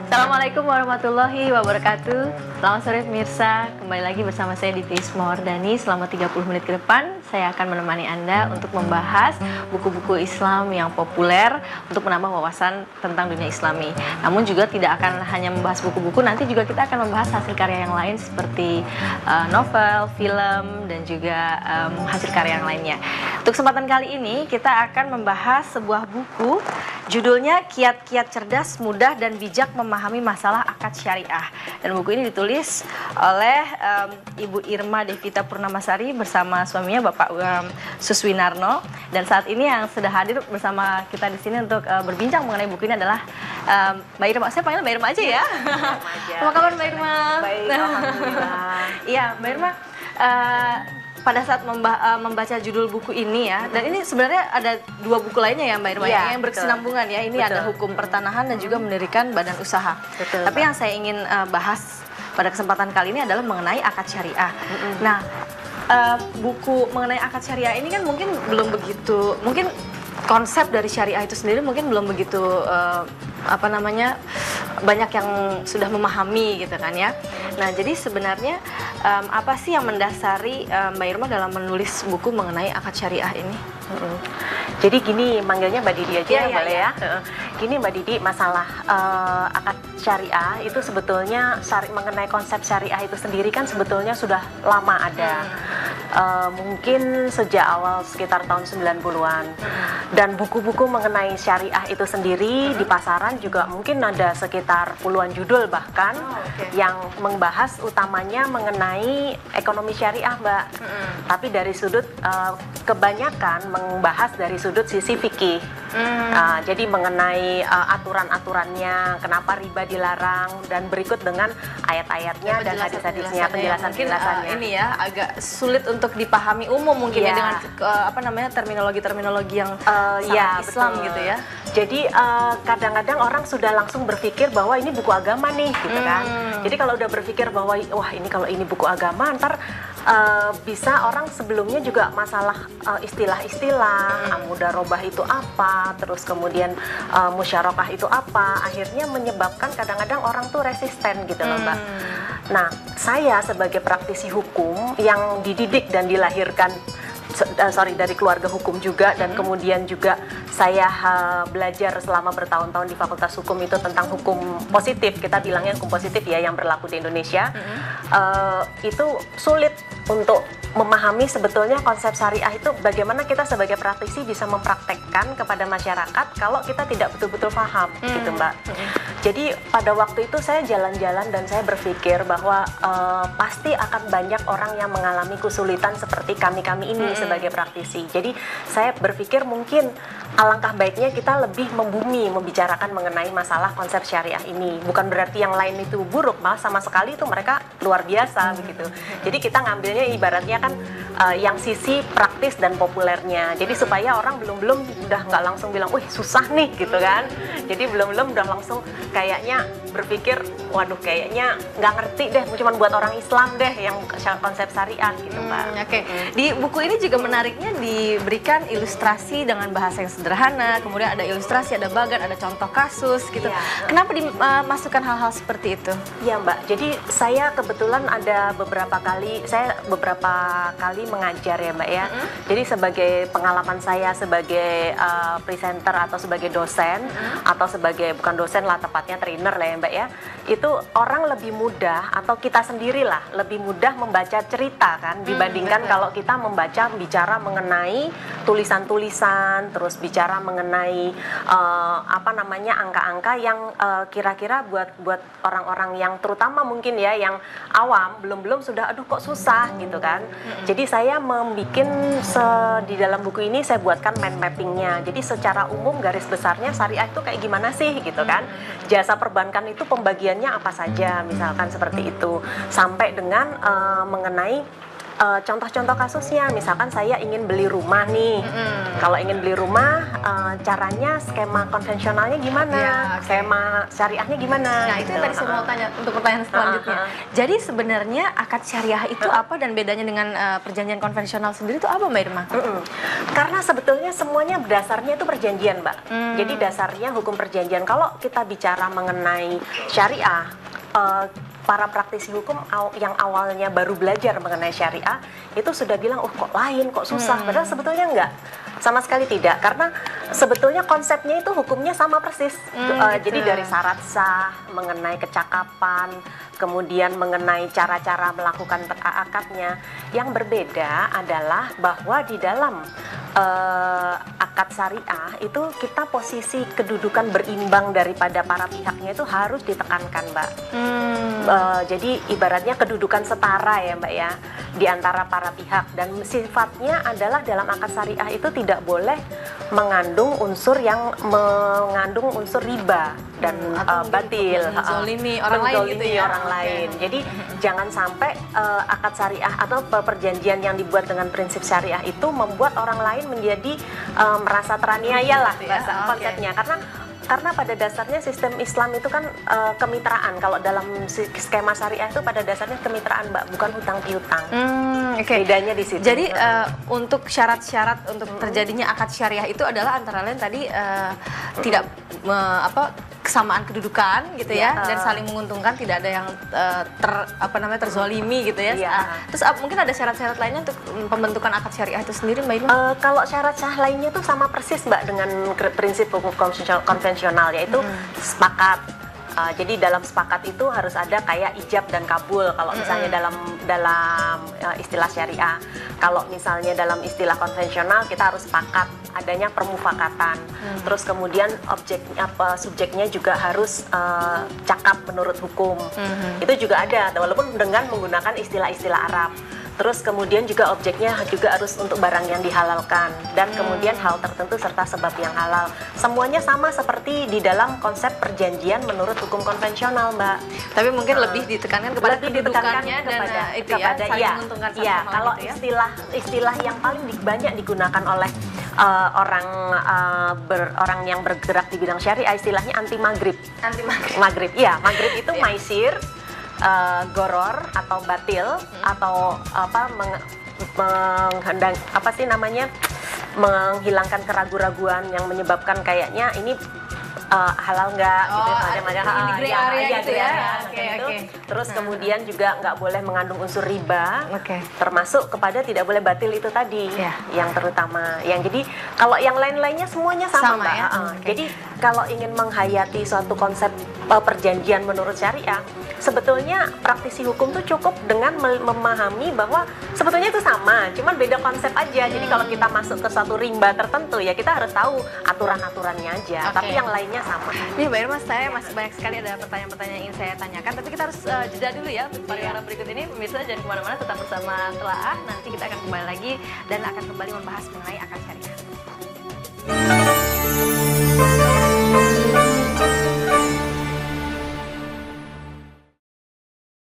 Assalamualaikum warahmatullahi wabarakatuh. Selamat sore pemirsa, kembali lagi bersama saya Diti Ismawardani. Selama 30 menit ke depan saya akan menemani Anda untuk membahas buku-buku Islam yang populer untuk menambah wawasan tentang dunia Islami. Namun juga tidak akan hanya membahas buku-buku, nanti juga kita akan membahas hasil karya yang lain seperti novel, film, dan juga hasil karya yang lainnya. Untuk kesempatan kali ini kita akan membahas sebuah buku, judulnya Kiat-Kiat Cerdas, Mudah dan Bijak Memahami Masalah Akad Syariah. Dan buku ini ditulis oleh Ibu Irma Devita Purnamasari bersama suaminya Bapak Suswinarno. Dan saat ini yang sudah hadir bersama kita di sini untuk berbincang mengenai buku ini adalah Mbak Irma. Saya panggil Mbak Irma aja ya. Apa kabar Mbak Irma? Baik, alhamdulillah. Iya, Mbak Irma. Pada saat membaca judul buku ini ya, dan ini sebenarnya ada dua buku lainnya ya Mbak Irma ya, yang berkesinambungan ya. Ini betul. ada hukum pertanahan dan juga mendirikan badan usaha. Betul, Tapi Mbak. yang saya ingin bahas pada kesempatan kali ini adalah mengenai akad syariah. Nah, buku mengenai akad syariah ini kan mungkin belum begitu, mungkin konsep dari syariah itu sendiri mungkin belum begitu banyak yang sudah memahami gitu kan ya. Nah, jadi sebenarnya apa sih yang mendasari Mbak Irma dalam menulis buku mengenai akad syariah ini? Jadi gini, manggilnya Mbak Didi aja Iya, ya, iya, boleh iya. ya. Gini Mbak Didi, masalah akad syariah itu sebetulnya mengenai konsep syariah itu sendiri kan sebetulnya sudah lama ada. Mungkin sejak awal sekitar tahun 90-an. Dan buku-buku mengenai syariah itu sendiri di pasaran juga mungkin ada sekitar puluhan judul bahkan yang membahas utamanya mengenai ekonomi syariah, Mbak. Tapi dari sudut kebanyakan membahas dari sudut sisi fikih. Jadi mengenai aturan-aturannya, kenapa riba dilarang, dan berikut dengan ayat-ayatnya dan hadis-hadisnya, penjelasan-penjelasannya. Ini ya agak sulit untuk dipahami umum mungkin ya, Ya. dengan terminologi-terminologi yang Ya, sangat Islam betul. gitu ya. Jadi kadang-kadang orang sudah langsung berpikir bahwa ini buku agama nih, gitu kan. Jadi kalau udah berpikir bahwa wah ini kalau ini buku agama, ntar bisa orang sebelumnya juga masalah istilah-istilah, mudarobah itu apa, terus kemudian musyarakah itu apa, akhirnya menyebabkan kadang-kadang orang tuh resisten gitu loh, Mbak. Nah, saya sebagai praktisi hukum yang dididik dan dilahirkan dari keluarga hukum juga, dan kemudian juga saya belajar selama bertahun-tahun di Fakultas Hukum itu tentang hukum positif, kita bilangnya hukum positif ya yang berlaku di Indonesia. Itu sulit untuk memahami sebetulnya konsep syariah itu bagaimana kita sebagai praktisi bisa mempraktekkan kepada masyarakat kalau kita tidak betul-betul paham gitu, Mbak. Jadi pada waktu itu saya jalan-jalan dan saya berpikir bahwa pasti akan banyak orang yang mengalami kesulitan seperti kami-kami ini sebagai praktisi. Jadi saya berpikir mungkin alangkah baiknya kita lebih membumi membicarakan mengenai masalah konsep syariah ini. Bukan berarti yang lain itu buruk, malah sama sekali itu mereka luar biasa begitu. Jadi kita ngambilnya ibaratnya kan yang sisi praktis dan populernya. Jadi supaya orang belum udah nggak langsung bilang, wih susah nih gitu kan. Jadi belum udah langsung kayaknya berpikir, waduh kayaknya nggak ngerti deh, cuma buat orang Islam deh yang konsep syariah gitu, Mbak. Oke. Di buku ini juga menariknya diberikan ilustrasi dengan bahasa yang sederhana, kemudian ada ilustrasi, ada bagan, ada contoh kasus gitu. Iya. Kenapa dimasukkan hal-hal seperti itu? Iya, Mbak, jadi saya kebetulan ada beberapa kali mengajar ya, Mbak ya. Jadi sebagai pengalaman saya sebagai presenter atau sebagai dosen atau sebagai bukan dosen lah, tepatnya trainer lah ya, Mbak ya. Itu orang lebih mudah atau kita sendirilah lebih mudah membaca cerita kan dibandingkan kalau kita bicara mengenai tulisan-tulisan, terus bicara mengenai angka-angka yang kira-kira buat orang-orang yang terutama mungkin ya yang awam belum sudah aduh kok susah gitu kan. Jadi saya di dalam buku ini saya buatkan mind mappingnya. Jadi secara umum garis besarnya syariah itu kayak gimana sih gitu kan. Jasa perbankan itu pembagiannya apa saja misalkan seperti itu. Sampai dengan mengenai contoh-contoh kasusnya, misalkan saya ingin beli rumah nih. Kalau ingin beli rumah, caranya skema konvensionalnya gimana, Ya, oke. skema syariahnya gimana. Nah, itu yang tadi saya mau tanya untuk pertanyaan selanjutnya. Jadi sebenarnya akad syariah itu apa dan bedanya dengan perjanjian konvensional sendiri itu apa, Mbak Irma? Karena sebetulnya semuanya dasarnya itu perjanjian, Mbak. Jadi dasarnya hukum perjanjian. Kalau kita bicara mengenai syariah, para praktisi hukum yang awalnya baru belajar mengenai syariah itu sudah bilang, oh kok lain, kok susah. Padahal sebetulnya enggak, sama sekali tidak. Karena sebetulnya konsepnya itu hukumnya sama persis. Jadi dari syarat sah, mengenai kecakapan, kemudian mengenai cara-cara melakukan akadnya. Yang berbeda adalah bahwa di dalam akad syariah itu kita posisi kedudukan berimbang daripada para pihaknya itu harus ditekankan, Mbak. Jadi ibaratnya kedudukan setara ya, Mbak ya, di antara para pihak, dan sifatnya adalah dalam akad syariah itu tidak boleh mengandung unsur yang mengandung unsur riba dan batil, menzolimi orang lain gitu ya. orang lain. Jadi jangan sampai akad syariah atau perjanjian yang dibuat dengan prinsip syariah itu membuat orang lain menjadi merasa teraniaya lah bahasa konsepnya. Karena pada dasarnya sistem Islam itu kan kemitraan. Kalau dalam skema syariah itu pada dasarnya kemitraan, Mbak, bukan hutang piutang. Bedanya di situ. Jadi untuk syarat-syarat untuk terjadinya akad syariah itu adalah antara lain tadi tidak kesamaan kedudukan gitu ya, dan saling menguntungkan, tidak ada yang terzolimi gitu ya. Terus mungkin ada syarat-syarat lainnya untuk pembentukan akad syariah itu sendiri, Mbak Irma? Kalau syarat-syarat lainnya tuh sama persis, Mbak, dengan prinsip hukum konvensional, yaitu sepakat. Jadi dalam sepakat itu harus ada kayak ijab dan kabul kalau misalnya dalam istilah syariah. Kalau misalnya dalam istilah konvensional kita harus sepakat adanya permufakatan. Terus kemudian subjeknya juga harus cakap menurut hukum. Itu juga ada walaupun dengan menggunakan istilah-istilah Arab. Terus kemudian juga objeknya juga harus untuk barang yang dihalalkan, dan kemudian hal tertentu serta sebab yang halal. Semuanya sama seperti di dalam konsep perjanjian menurut hukum konvensional, Mbak. Tapi mungkin lebih ditekankan kepada kedudukannya dan itu ya, saling menguntungkan satu sama lain kalau gitu ya. istilah yang paling banyak digunakan oleh orang yang bergerak di bidang syariah, istilahnya anti maghrib. Maghrib, iya, maghrib itu maisir, goror atau batil, atau menghilangkan keraguan-raguan yang menyebabkan kayaknya ini halal nggak gitu, ini gray area gitu ya. Terus kemudian juga nggak boleh mengandung unsur riba, termasuk kepada tidak boleh batil itu tadi, yang terutama. Yang jadi kalau yang lain-lainnya semuanya sama, Mbak. Ya? Jadi kalau ingin menghayati suatu konsep perjanjian menurut syariah, sebetulnya praktisi hukum tuh cukup dengan memahami bahwa sebetulnya itu sama, cuman beda konsep aja. Jadi kalau kita masuk ke suatu rimba tertentu ya kita harus tahu aturan-aturannya aja, tapi yang lainnya sama. Nih Mbak Irma, saya masih banyak sekali ada pertanyaan-pertanyaan yang ingin saya tanyakan, tapi kita harus jeda dulu ya untuk pariwara berikut ini. Pemirsa jangan kemana-mana, tetap bersama Telaah. Nanti kita akan kembali lagi dan akan kembali membahas mengenai akad syariah.